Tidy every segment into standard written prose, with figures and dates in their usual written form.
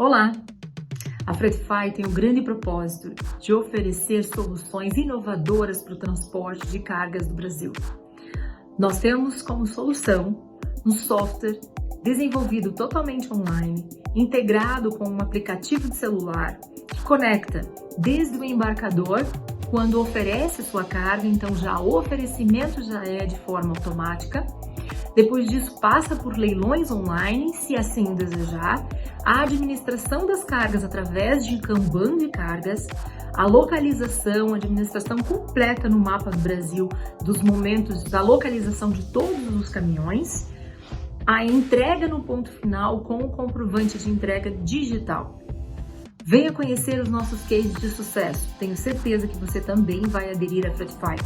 Olá! A Fretify tem o grande propósito de oferecer soluções inovadoras para o transporte de cargas do Brasil. Nós temos como solução um software desenvolvido totalmente online, integrado com um aplicativo de celular que conecta desde o embarcador, quando oferece sua carga, então já o oferecimento já é de forma automática. Depois disso, passa por leilões online, se assim desejar, a administração das cargas através de Kanban de cargas, a localização, a administração completa no mapa do Brasil dos momentos da localização de todos os caminhões, a entrega no ponto final com o comprovante de entrega digital. Venha conhecer os nossos cases de sucesso. Tenho certeza que você também vai aderir à Fretify.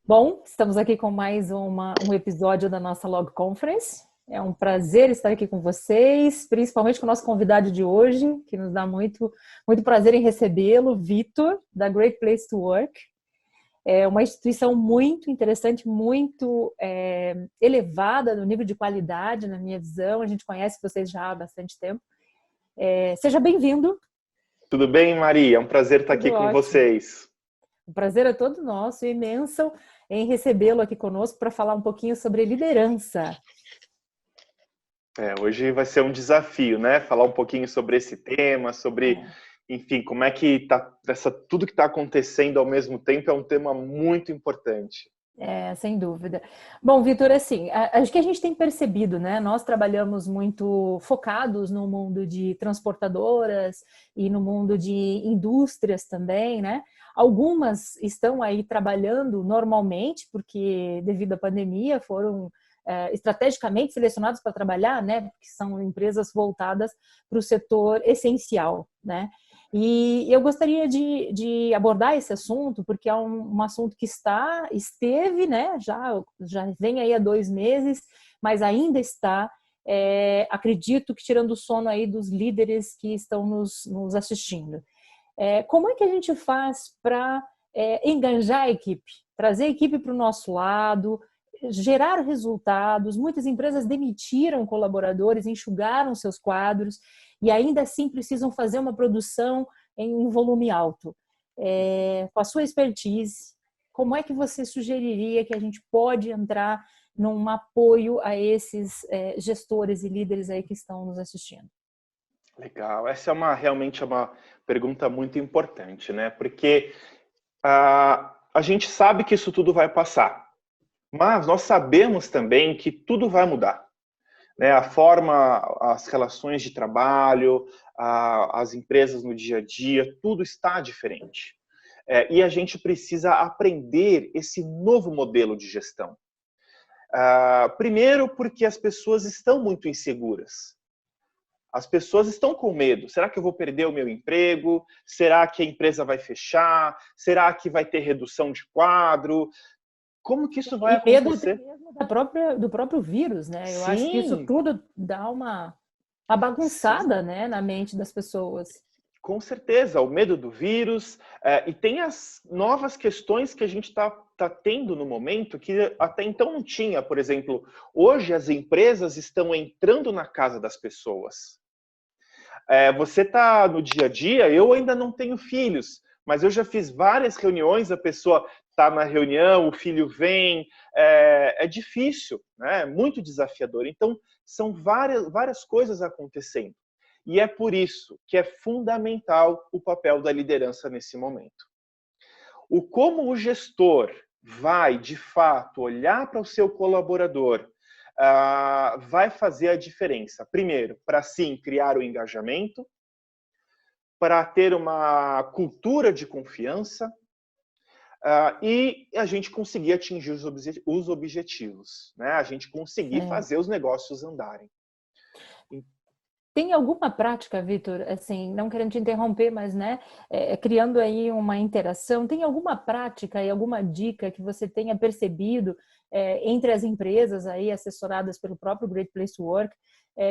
Bom, estamos aqui com mais um episódio da nossa Log Conference. É um prazer estar aqui com vocês, principalmente com o nosso convidado de hoje, que nos dá muito prazer em recebê-lo, Vitor, da Great Place to Work. É uma instituição muito interessante, muito elevada no nível de qualidade, na minha visão. A gente conhece vocês já há bastante tempo. Seja bem-vindo. Tudo bem, Maria? É um prazer estar aqui com vocês. O prazer é todo nosso, imenso em recebê-lo aqui conosco para falar um pouquinho sobre liderança. Hoje vai ser um desafio, né? Falar um pouquinho sobre esse tema, sobre, enfim, como é que tudo que está acontecendo ao mesmo tempo é um tema muito importante. Sem dúvida. Bom, Vitor, assim, acho que a gente tem percebido, né? Nós trabalhamos muito focados no mundo de transportadoras e no mundo de indústrias também, né? Algumas estão aí trabalhando normalmente, porque devido à pandemia foram estrategicamente selecionadas para trabalhar, né? Porque são empresas voltadas para o setor essencial, né? E eu gostaria de abordar esse assunto, porque é um assunto que esteve, né? Já vem aí há 2 meses, mas ainda está, acredito que tirando o sono aí dos líderes que estão nos assistindo. Como é que a gente faz para engajar a equipe, trazer a equipe para o nosso lado, gerar resultados? Muitas empresas demitiram colaboradores, enxugaram seus quadros e ainda assim precisam fazer uma produção em um volume alto. Com a sua expertise, como é que você sugeriria que a gente pode entrar num apoio a esses gestores e líderes aí que estão nos assistindo? Legal, essa é realmente uma pergunta muito importante, né? Porque a gente sabe que isso tudo vai passar, mas nós sabemos também que tudo vai mudar, né? A forma, as relações de trabalho, as empresas no dia a dia, tudo está diferente. E a gente precisa aprender esse novo modelo de gestão. Primeiro porque as pessoas estão muito inseguras. As pessoas estão com medo. Será que eu vou perder o meu emprego? Será que a empresa vai fechar? Será que vai ter redução de quadro? Como que isso vai acontecer? Medo do próprio vírus, né? Eu Sim. acho que isso tudo dá uma bagunçada, né, na mente das pessoas. Com certeza, o medo do vírus. E tem as novas questões que a gente está tendo no momento que até então não tinha. Por exemplo, hoje as empresas estão entrando na casa das pessoas. Você está no dia a dia, eu ainda não tenho filhos, mas eu já fiz várias reuniões, a pessoa está na reunião, o filho vem, é difícil, né? É muito desafiador. Então, são várias coisas acontecendo. E é por isso que é fundamental o papel da liderança nesse momento. Como o gestor vai, de fato, olhar para o seu colaborador, vai fazer a diferença. Primeiro, para sim criar o engajamento, para ter uma cultura de confiança, e a gente conseguir atingir os objetivos, né? A gente conseguir fazer os negócios andarem. Tem alguma prática, Vitor, assim, não querendo te interromper, mas, né, criando aí uma interação, tem alguma prática e alguma dica que você tenha percebido entre as empresas aí assessoradas pelo próprio Great Place to Work,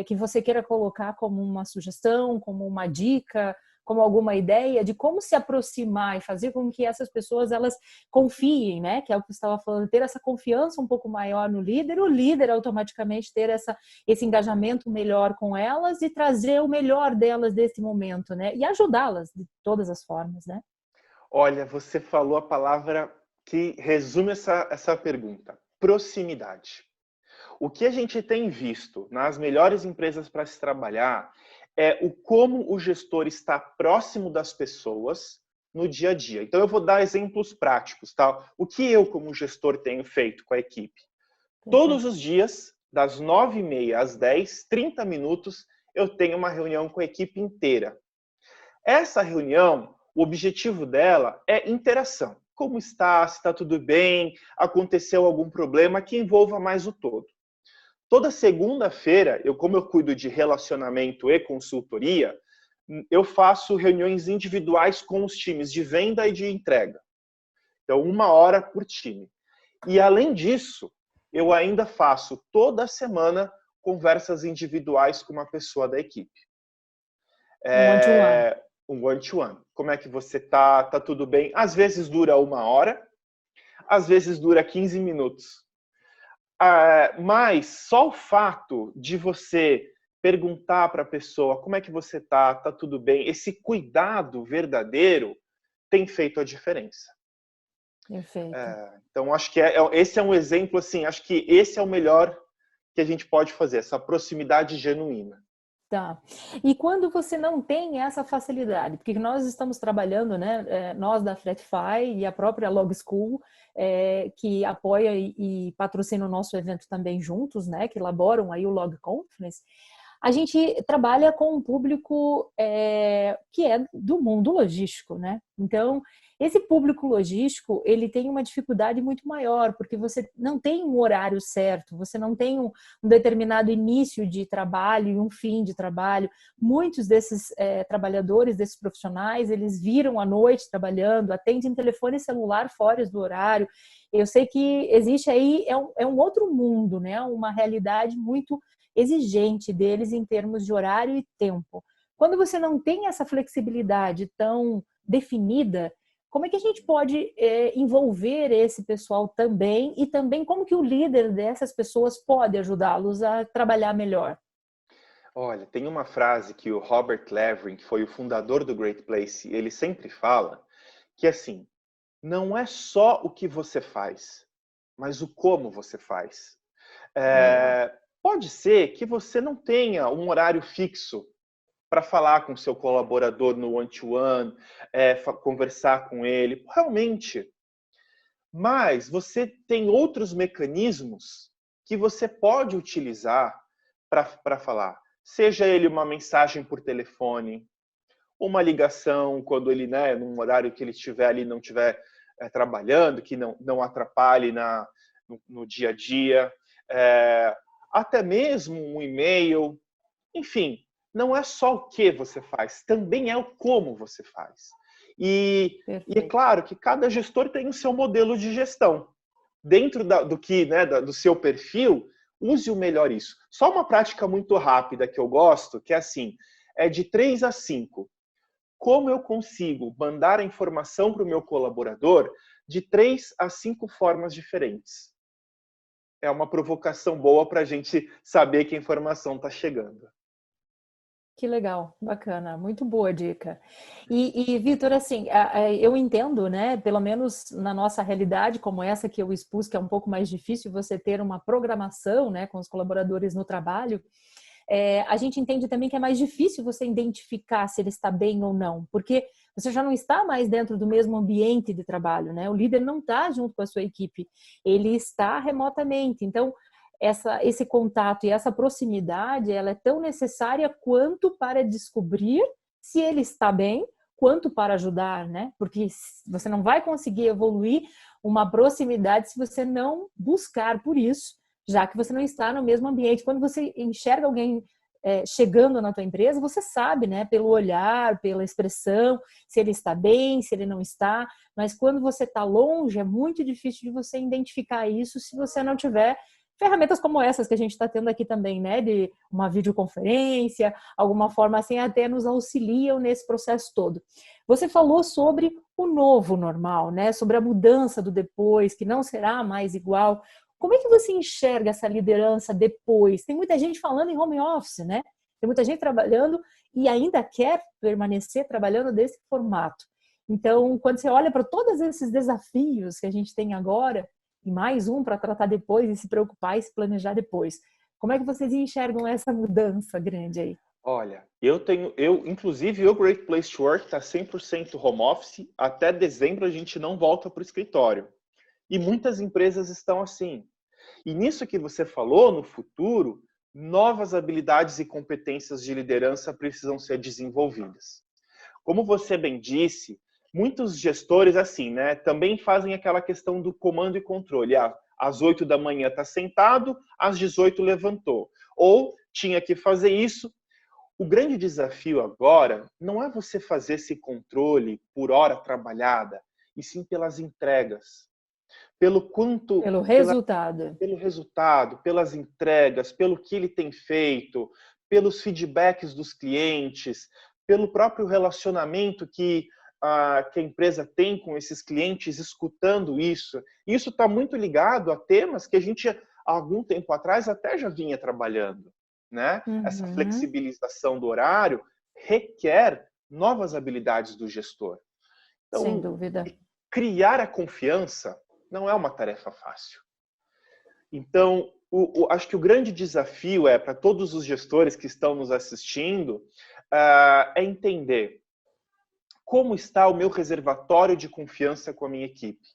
que você queira colocar como uma sugestão, como uma dica, como alguma ideia de como se aproximar e fazer com que essas pessoas elas confiem, né? Que é o que você estava falando, ter essa confiança um pouco maior no líder, o líder automaticamente ter esse engajamento melhor com elas e trazer o melhor delas desse momento, né? E ajudá-las de todas as formas, né? Olha, você falou a palavra que resume essa pergunta: proximidade. O que a gente tem visto nas melhores empresas para se trabalhar é como o gestor está próximo das pessoas no dia a dia. Então, eu vou dar exemplos práticos, tá? O que eu, como gestor, tenho feito com a equipe? Todos os dias, das 9h30 às 10, 30 minutos, eu tenho uma reunião com a equipe inteira. Essa reunião, o objetivo dela é interação. Como está? Se está tudo bem? Aconteceu algum problema que envolva mais o todo. Toda segunda-feira, como eu cuido de relacionamento e consultoria, eu faço reuniões individuais com os times de venda e de entrega. Então, 1 hora por time. E, além disso, eu ainda faço toda semana conversas individuais com uma pessoa da equipe. Um one-to-one. Um one-to-one. Como é que você tá? Tá tudo bem? Às vezes dura 1 hora, às vezes dura 15 minutos. Mas só o fato de você perguntar para a pessoa como é que você tá tudo bem, esse cuidado verdadeiro tem feito a diferença. Perfeito. Então, acho que esse é um exemplo, assim, acho que esse é o melhor que a gente pode fazer, essa proximidade genuína. Tá. E quando você não tem essa facilidade, porque nós estamos trabalhando, né, nós da Fretify e a própria Log School, que apoia e patrocina o nosso evento também juntos, né, que elaboram aí o Log Conference, a gente trabalha com um público que é do mundo logístico, né? Então, esse público logístico, ele tem uma dificuldade muito maior, porque você não tem um horário certo, você não tem um determinado início de trabalho e um fim de trabalho. Muitos desses trabalhadores, desses profissionais, eles viram à noite trabalhando, atendem telefone celular fora do horário. Eu sei que existe aí, é um outro mundo, né? Uma realidade muito exigente deles em termos de horário e tempo. Quando você não tem essa flexibilidade tão definida, como é que a gente pode envolver esse pessoal também e também como que o líder dessas pessoas pode ajudá-los a trabalhar melhor? Olha, tem uma frase que o Robert Levering, que foi o fundador do Great Place, ele sempre fala, que assim, não é só o que você faz, mas o como você faz. Pode ser que você não tenha um horário fixo para falar com seu colaborador no one-to-one, conversar com ele, realmente. Mas você tem outros mecanismos que você pode utilizar para falar. Seja ele uma mensagem por telefone, uma ligação quando ele, né, num horário que ele estiver ali, não estiver trabalhando, que não atrapalhe no dia a dia, até mesmo um e-mail, enfim, não é só o que você faz, também é o como você faz. E é claro que cada gestor tem o seu modelo de gestão. Dentro do que, né, do seu perfil, use o melhor isso. Só uma prática muito rápida que eu gosto, que é assim, é de 3 a 5. Como eu consigo mandar a informação para o meu colaborador de 3 a 5 formas diferentes? É uma provocação boa para a gente saber que a informação está chegando. Que legal, bacana, muito boa dica. Vitor, assim, eu entendo, né, pelo menos na nossa realidade, como essa que eu expus, que é um pouco mais difícil você ter uma programação, né, com os colaboradores no trabalho, a gente entende também que é mais difícil você identificar se ele está bem ou não, porque você já não está mais dentro do mesmo ambiente de trabalho, né? O líder não está junto com a sua equipe, ele está remotamente. Então, esse contato e essa proximidade, ela é tão necessária quanto para descobrir se ele está bem, quanto para ajudar, né? Porque você não vai conseguir evoluir uma proximidade se você não buscar por isso, já que você não está no mesmo ambiente. Quando você enxerga alguém chegando na tua empresa, você sabe, né, pelo olhar, pela expressão, se ele está bem, se ele não está, mas quando você está longe, é muito difícil de você identificar isso se você não tiver ferramentas como essas que a gente está tendo aqui também, né, de uma videoconferência, alguma forma assim, até nos auxiliam nesse processo todo. Você falou sobre o novo normal, né, sobre a mudança do depois, que não será mais igual. Como é que você enxerga essa liderança depois? Tem muita gente falando em home office, né? Tem muita gente trabalhando e ainda quer permanecer trabalhando desse formato. Então, quando você olha para todos esses desafios que a gente tem agora, e mais um para tratar depois e se preocupar e se planejar depois, como é que vocês enxergam essa mudança grande aí? Olha, inclusive, o Great Place to Work está 100% home office. Até dezembro a gente não volta para o escritório. E muitas empresas estão assim. E nisso que você falou, no futuro, novas habilidades e competências de liderança precisam ser desenvolvidas. Como você bem disse, muitos gestores, assim, né, também fazem aquela questão do comando e controle. Às 8 da manhã está sentado, às 18 levantou. Ou tinha que fazer isso. O grande desafio agora não é você fazer esse controle por hora trabalhada, e sim pelas entregas. Pelo resultado. Pelo resultado, pelas entregas, pelo que ele tem feito, pelos feedbacks dos clientes, pelo próprio relacionamento que a empresa tem com esses clientes, escutando isso. Isso está muito ligado a temas que a gente, há algum tempo atrás, até já vinha trabalhando, né? Essa Uhum. flexibilização do horário requer novas habilidades do gestor. Sem Então, dúvida. criar a confiança não é uma tarefa fácil. Então, acho que o grande desafio para todos os gestores que estão nos assistindo, é entender como está o meu reservatório de confiança com a minha equipe.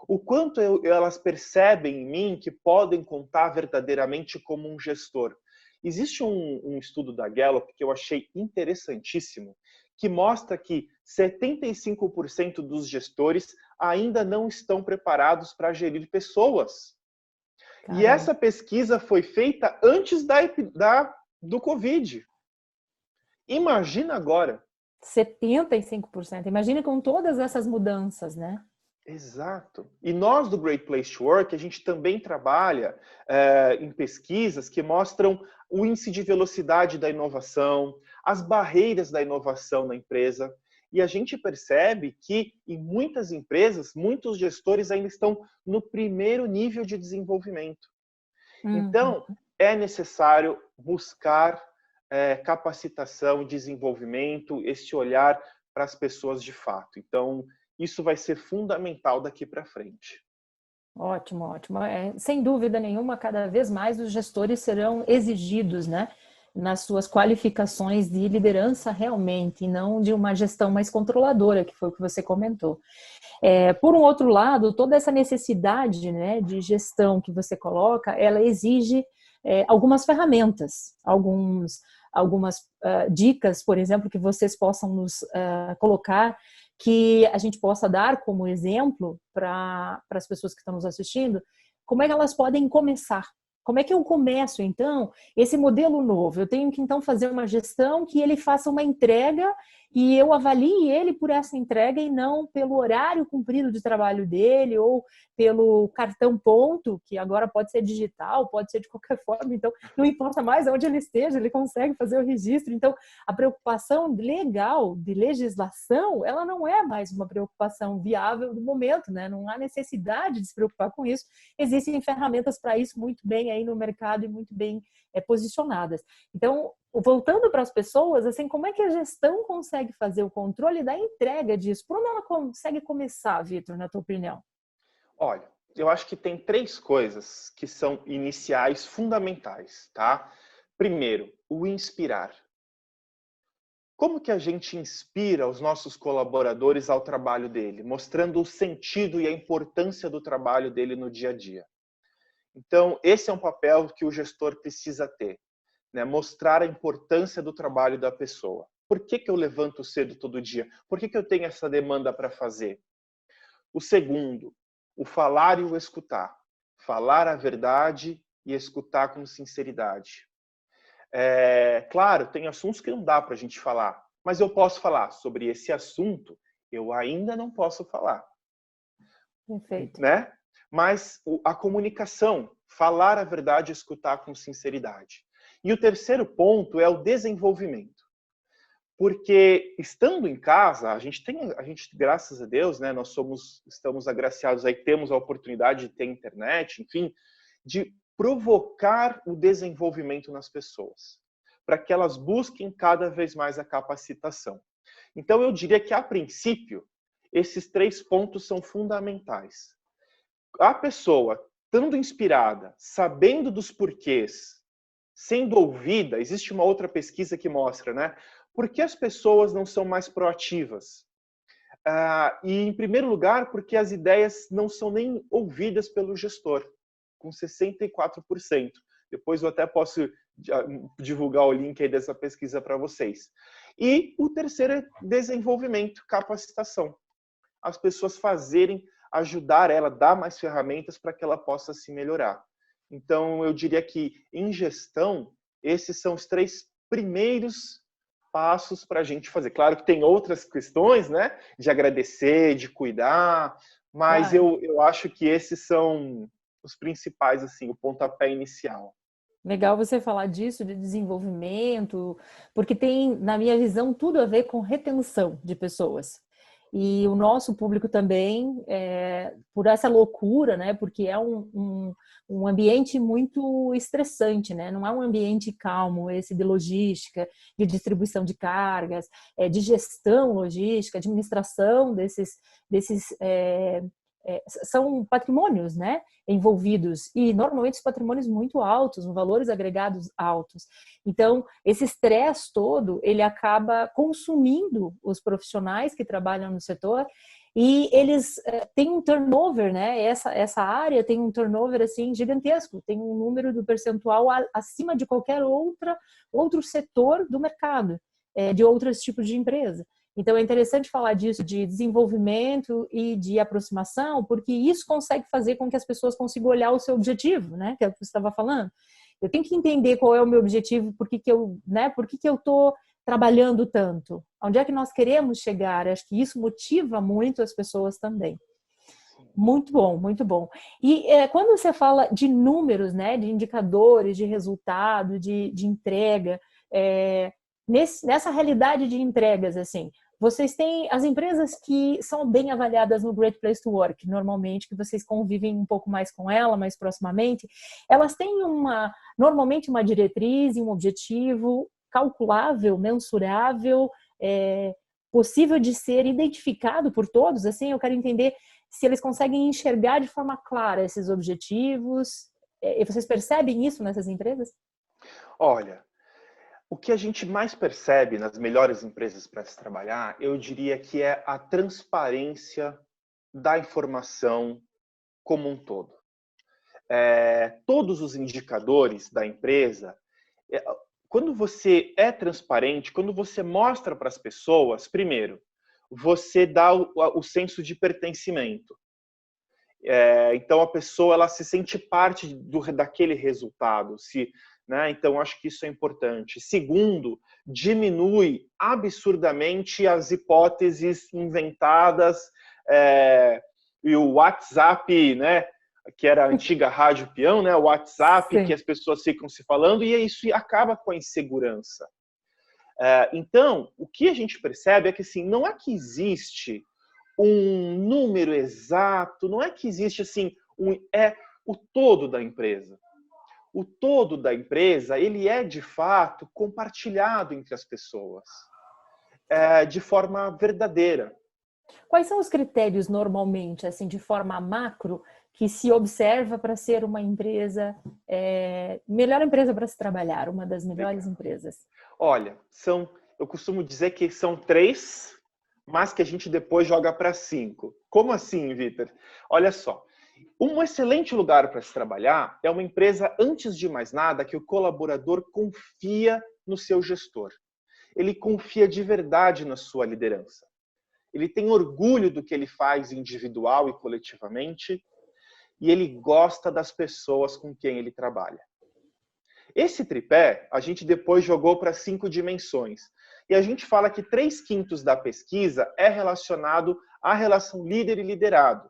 O quanto elas percebem em mim que podem contar verdadeiramente como um gestor. Existe um estudo da Gallup que eu achei interessantíssimo, que mostra que 75% dos gestores ainda não estão preparados para gerir pessoas. E Caramba. essa pesquisa foi feita antes do Covid. Imagina agora. 75%. Imagina com todas essas mudanças, né? Exato. E nós do Great Place to Work, a gente também trabalha em pesquisas que mostram o índice de velocidade da inovação, as barreiras da inovação na empresa. E a gente percebe que em muitas empresas, muitos gestores ainda estão no primeiro nível de desenvolvimento. Uhum. Então, é necessário buscar capacitação, desenvolvimento, esse olhar para as pessoas de fato. Então, isso vai ser fundamental daqui para frente. Ótimo, ótimo. Sem dúvida nenhuma, cada vez mais os gestores serão exigidos, né, nas suas qualificações de liderança realmente, e não de uma gestão mais controladora, que foi o que você comentou. Por um outro lado, toda essa necessidade, né, de gestão que você coloca, ela exige algumas ferramentas, algumas dicas, por exemplo, que vocês possam nos colocar, que a gente possa dar como exemplo para as pessoas que estão nos assistindo, como é que elas podem começar. Como é que eu começo, então, esse modelo novo? Eu tenho que, então, fazer uma gestão que ele faça uma entrega e eu avalie ele por essa entrega e não pelo horário cumprido de trabalho dele ou pelo cartão ponto, que agora pode ser digital, pode ser de qualquer forma, então não importa mais onde ele esteja, ele consegue fazer o registro. Então, a preocupação legal de legislação, ela não é mais uma preocupação viável no momento, né? Não há necessidade de se preocupar com isso. Existem ferramentas para isso muito bem aí no mercado e muito bem posicionadas. Então, voltando para as pessoas, assim, como é que a gestão consegue fazer o controle da entrega disso? Por onde ela consegue começar, Vitor, na tua opinião? Olha, eu acho que tem 3 coisas que são iniciais, fundamentais, tá? Primeiro, o inspirar. Como que a gente inspira os nossos colaboradores ao trabalho dele, mostrando o sentido e a importância do trabalho dele no dia a dia? Então, esse é um papel que o gestor precisa ter, né? Mostrar a importância do trabalho da pessoa. Por que que eu levanto cedo todo dia? Por que que eu tenho essa demanda para fazer? O segundo, o falar e o escutar. Falar a verdade e escutar com sinceridade. Claro, tem assuntos que não dá para a gente falar, mas eu posso falar sobre esse assunto, eu ainda não posso falar, Perfeito. né? Mas a comunicação, falar a verdade e escutar com sinceridade. E o terceiro ponto é o desenvolvimento. Porque estando em casa, a gente, graças a Deus, né, estamos agraciados aí, temos a oportunidade de ter internet, enfim, de provocar o desenvolvimento nas pessoas, para que elas busquem cada vez mais a capacitação. Então, eu diria que, a princípio, esses 3 pontos são fundamentais. A pessoa, estando inspirada, sabendo dos porquês, sendo ouvida, existe uma outra pesquisa que mostra, né? Por que as pessoas não são mais proativas? E, em primeiro lugar, porque as ideias não são nem ouvidas pelo gestor, com 64%. Depois eu até posso divulgar o link aí dessa pesquisa para vocês. E o terceiro é desenvolvimento, capacitação. As pessoas ajudar ela, dar mais ferramentas para que ela possa se melhorar. Então, eu diria que, em gestão, esses são os 3 primeiros passos para a gente fazer. Claro que tem outras questões, né? De agradecer, de cuidar, mas Claro. eu acho que esses são os principais, assim, o pontapé inicial. Legal você falar disso, de desenvolvimento, porque tem, na minha visão, tudo a ver com retenção de pessoas. E o nosso público também, por essa loucura, né? Porque é um ambiente muito estressante, né? Não é um ambiente calmo, esse de logística, de distribuição de cargas, de gestão logística, administração são patrimônios, né, envolvidos, e normalmente os patrimônios muito altos, com valores agregados altos. Então, esse estresse todo, ele acaba consumindo os profissionais que trabalham no setor, e eles têm um turnover, né? Essa área tem um turnover assim gigantesco, tem um número do percentual acima de qualquer outro setor do mercado, de outros tipos de empresa. Então, é interessante falar disso, de desenvolvimento e de aproximação, porque isso consegue fazer com que as pessoas consigam olhar o seu objetivo, né? Que é o que você estava falando. Eu tenho que entender qual é o meu objetivo, por que eu estou trabalhando tanto, onde é que nós queremos chegar. Acho que isso motiva muito as pessoas também. Muito bom, muito bom. E quando você fala de números, né, de indicadores, de resultado, de entrega, nessa realidade de entregas, assim, vocês têm as empresas que são bem avaliadas no Great Place to Work, normalmente, que vocês convivem um pouco mais com ela, mais proximamente, elas têm normalmente uma diretriz e um objetivo calculável, mensurável, possível de ser identificado por todos. Assim, eu quero entender se eles conseguem enxergar de forma clara esses objetivos. E vocês percebem isso nessas empresas? Olha, o que a gente mais percebe nas melhores empresas para se trabalhar, eu diria que é a transparência da informação como um todo. Todos os indicadores da empresa, quando você é transparente, quando você mostra para as pessoas, primeiro, você dá o senso de pertencimento. Então, a pessoa ela se sente parte daquele resultado. Né? Então, acho que isso é importante. Segundo, diminui absurdamente as hipóteses inventadas, e o WhatsApp, né? Que era a antiga rádio peão, né? O WhatsApp, Sim. que as pessoas ficam se falando, e isso acaba com a insegurança. Então, o que a gente percebe é que assim, não é que existe um número exato, não é que existe assim, é o todo da empresa. o todo da empresa, ele é de fato compartilhado entre as pessoas, de forma verdadeira. Quais são os critérios normalmente, assim, de forma macro, que se observa para ser uma empresa, melhor empresa para se trabalhar, uma das melhores empresas? Olha, eu costumo dizer que são 3, mas que a gente depois joga para 5. Como assim, Vitor? Olha só, um excelente lugar para se trabalhar é uma empresa, antes de mais nada, que o colaborador confia no seu gestor. Ele confia de verdade na sua liderança. Ele tem orgulho do que ele faz individual e coletivamente, e ele gosta das pessoas com quem ele trabalha. Esse tripé, a gente depois jogou para 5 dimensões. E a gente fala que 3/5 da pesquisa é relacionado à relação líder e liderado.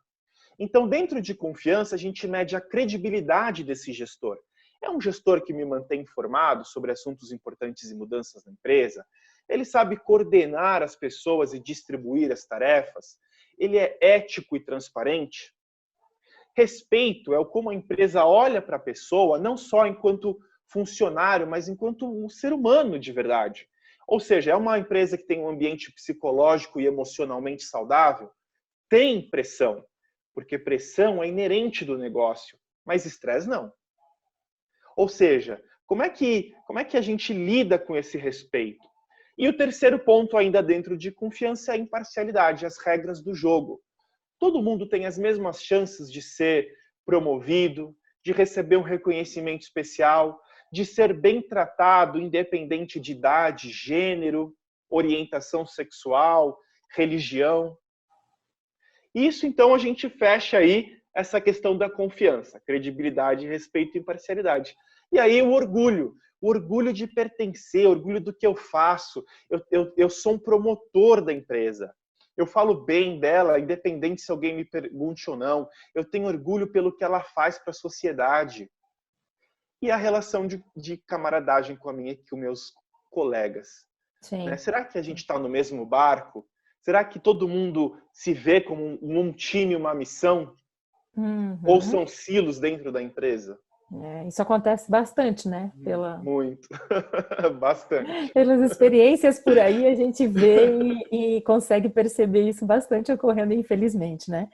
Então, dentro de confiança, a gente mede a credibilidade desse gestor. É um gestor que me mantém informado sobre assuntos importantes e mudanças na empresa? Ele sabe coordenar as pessoas e distribuir as tarefas? Ele é ético e transparente? Respeito é como a empresa olha para a pessoa, não só enquanto funcionário, mas enquanto um ser humano de verdade. Ou seja, é uma empresa que tem um ambiente psicológico e emocionalmente saudável? Tem pressão, porque pressão é inerente do negócio, mas estresse não. Ou seja, como é que a gente lida com esse respeito? E o terceiro ponto, ainda dentro de confiança, é a imparcialidade, as regras do jogo. Todo mundo tem as mesmas chances de ser promovido, de receber um reconhecimento especial, de ser bem tratado, independente de idade, gênero, orientação sexual, religião. Isso, então, a gente fecha aí essa questão da confiança, credibilidade, respeito e imparcialidade. E aí o orgulho de pertencer, orgulho do que eu faço. Eu sou um promotor da empresa. Eu falo bem dela, independente se alguém me pergunte ou não. Eu tenho orgulho pelo que ela faz para a sociedade. E a relação de camaradagem com os meus colegas. Né? Será que a gente está no mesmo barco? Será que todo mundo se vê como um time, uma missão? Uhum. Ou são silos dentro da empresa? Isso acontece bastante, né? Muito. Bastante. Pelas experiências por aí, a gente vê e consegue perceber isso bastante ocorrendo, infelizmente, né?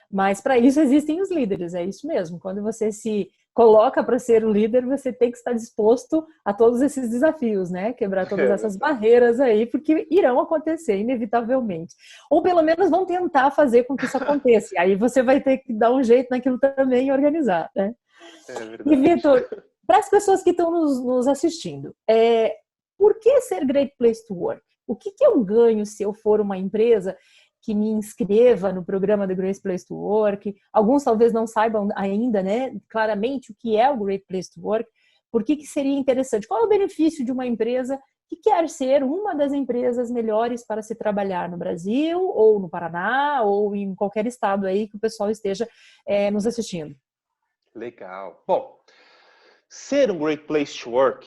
Mas para isso existem os líderes, é isso mesmo. Quando você se coloca para ser o líder, você tem que estar disposto a todos esses desafios, né? Quebrar todas essas barreiras aí, porque irão acontecer, inevitavelmente. Ou pelo menos vão tentar fazer com que isso aconteça. E aí você vai ter que dar um jeito naquilo também e organizar, né? É verdade. E, Vitor, para as pessoas que estão nos assistindo, por que ser Great Place to Work? O que eu ganho se eu for uma empresa que me inscreva no programa do Great Place to Work? Alguns talvez não saibam ainda, né, claramente o que é o Great Place to Work. Por que seria interessante? Qual é o benefício de uma empresa que quer ser uma das empresas melhores para se trabalhar no Brasil, ou no Paraná, ou em qualquer estado aí que o pessoal esteja nos assistindo? Legal. Bom, ser um Great Place to Work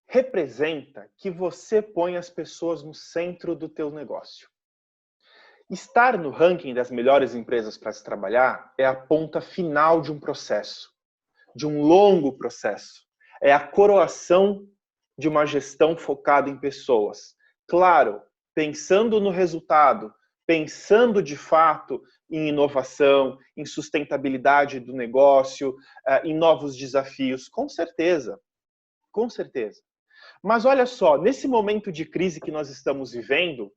representa que você põe as pessoas no centro do teu negócio. Estar no ranking das melhores empresas para se trabalhar é a ponta final de um processo, de um longo processo. É a coroação de uma gestão focada em pessoas. Claro, pensando no resultado, pensando de fato em inovação, em sustentabilidade do negócio, em novos desafios, com certeza. Com certeza. Mas olha só, nesse momento de crise que nós estamos vivendo,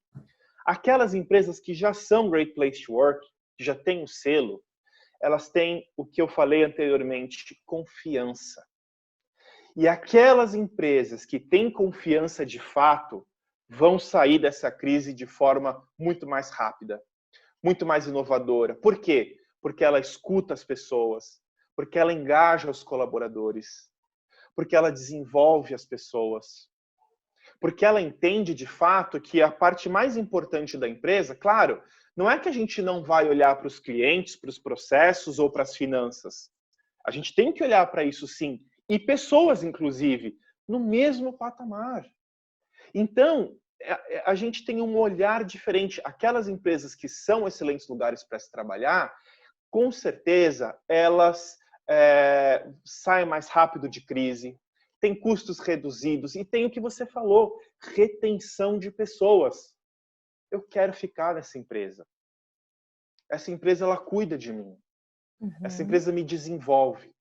aquelas empresas que já são Great Place to Work, que já têm o selo, elas têm o que eu falei anteriormente, confiança. E aquelas empresas que têm confiança de fato vão sair dessa crise de forma muito mais rápida, muito mais inovadora. Por quê? Porque ela escuta as pessoas, porque ela engaja os colaboradores, porque ela desenvolve as pessoas, porque ela entende de fato que a parte mais importante da empresa, claro, não é que a gente não vai olhar para os clientes, para os processos ou para as finanças. A gente tem que olhar para isso sim, e pessoas, inclusive, no mesmo patamar. Então, a gente tem um olhar diferente. Aquelas empresas que são excelentes lugares para se trabalhar, com certeza, elas saem mais rápido de crise, tem custos reduzidos e tem o que você falou, retenção de pessoas. Eu quero ficar nessa empresa. Essa empresa, ela cuida de mim. Essa Uhum. empresa me desenvolve.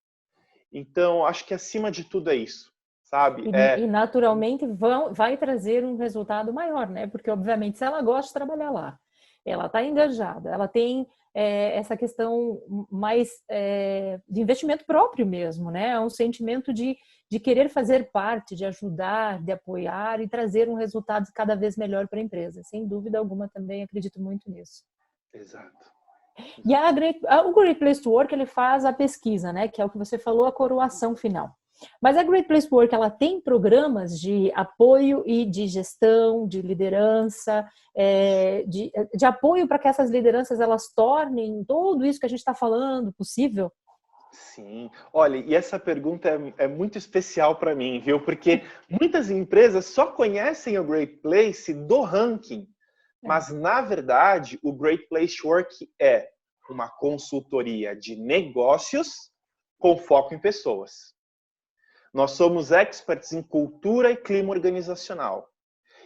Então, acho que acima de tudo é isso, sabe? E naturalmente vai trazer um resultado maior, né? Porque, obviamente, se ela gosta de trabalhar lá, ela está engajada, ela tem essa questão mais de investimento próprio mesmo, né? É um sentimento de querer fazer parte, de ajudar, de apoiar e trazer um resultado cada vez melhor para a empresa. Sem dúvida alguma, também acredito muito nisso. Exato. E o Great Place to Work, ele faz a pesquisa, né? Que é o que você falou, a coroação final. Mas a Great Place to Work, ela tem programas de apoio e de gestão, de liderança, de apoio para que essas lideranças elas tornem tudo isso que a gente está falando possível? Sim. Olha, e essa pergunta é muito especial para mim, viu? Porque muitas empresas só conhecem o Great Place do ranking, É, mas, na verdade, o Great Place to Work é uma consultoria de negócios com foco em pessoas. Nós somos experts em cultura e clima organizacional.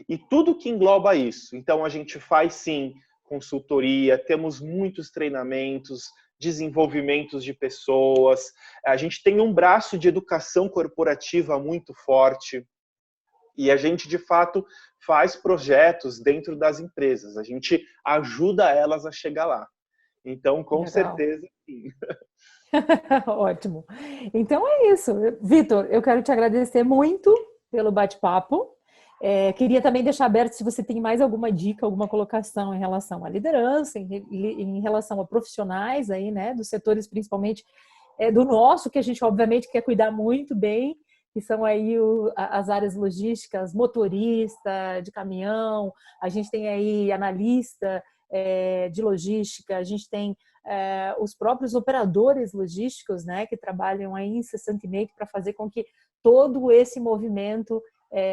E tudo que engloba isso. Então, a gente faz, sim, consultoria, temos muitos treinamentos, desenvolvimentos de pessoas, a gente tem um braço de educação corporativa muito forte e a gente, de fato, faz projetos dentro das empresas. A gente ajuda elas a chegar lá. Então, com legal. certeza, sim. Ótimo. Então é isso. Vitor, eu quero te agradecer muito pelo bate-papo. Queria também deixar aberto se você tem mais alguma dica, alguma colocação em relação à liderança, em relação a profissionais aí, né, dos setores principalmente do nosso, que a gente obviamente quer cuidar muito bem, que são aí as áreas logísticas, motorista de caminhão, a gente tem aí analista de logística, a gente tem os próprios operadores logísticos, né, que trabalham aí incessantemente para fazer com que todo esse movimento,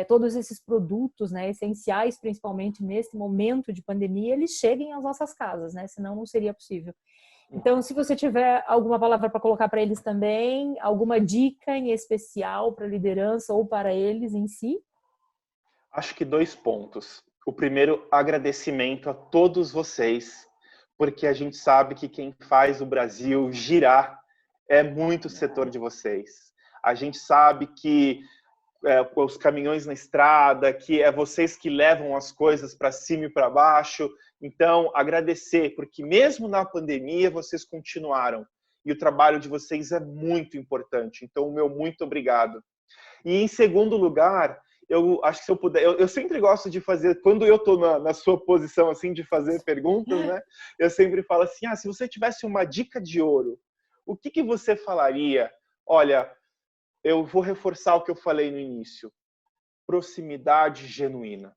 todos esses produtos, né, essenciais, principalmente nesse momento de pandemia, eles cheguem às nossas casas, né, senão não seria possível. Então, se você tiver alguma palavra para colocar para eles também, alguma dica em especial para a liderança ou para eles em si? Acho que 2 pontos. O primeiro, agradecimento a todos vocês, porque a gente sabe que quem faz o Brasil girar é muito o setor de vocês. A gente sabe que os caminhões na estrada, que é vocês que levam as coisas para cima e para baixo. Então, agradecer, porque mesmo na pandemia vocês continuaram. E o trabalho de vocês é muito importante. Então, o meu muito obrigado. E em segundo lugar, eu acho que se eu puder, eu sempre gosto de fazer, quando eu estou na sua posição assim de fazer perguntas, né? Eu sempre falo assim, se você tivesse uma dica de ouro, o que você falaria? Olha, eu vou reforçar o que eu falei no início. Proximidade genuína.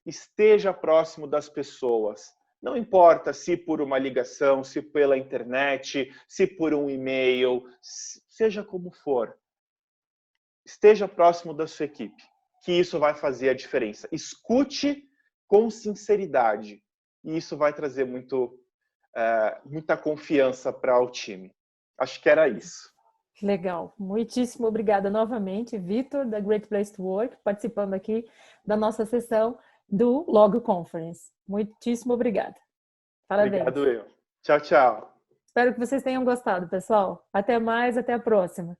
Esteja próximo das pessoas. Não importa se por uma ligação, se pela internet, se por um e-mail, seja como for. Esteja próximo da sua equipe, que isso vai fazer a diferença. Escute com sinceridade, e isso vai trazer muita confiança para o time. Acho que era isso. Legal. Muitíssimo obrigada novamente, Vitor, da Great Place to Work, participando aqui da nossa sessão do Logo Conference. Muitíssimo obrigada. Parabéns. Obrigado, eu. Tchau, tchau. Espero que vocês tenham gostado, pessoal. Até mais, até a próxima.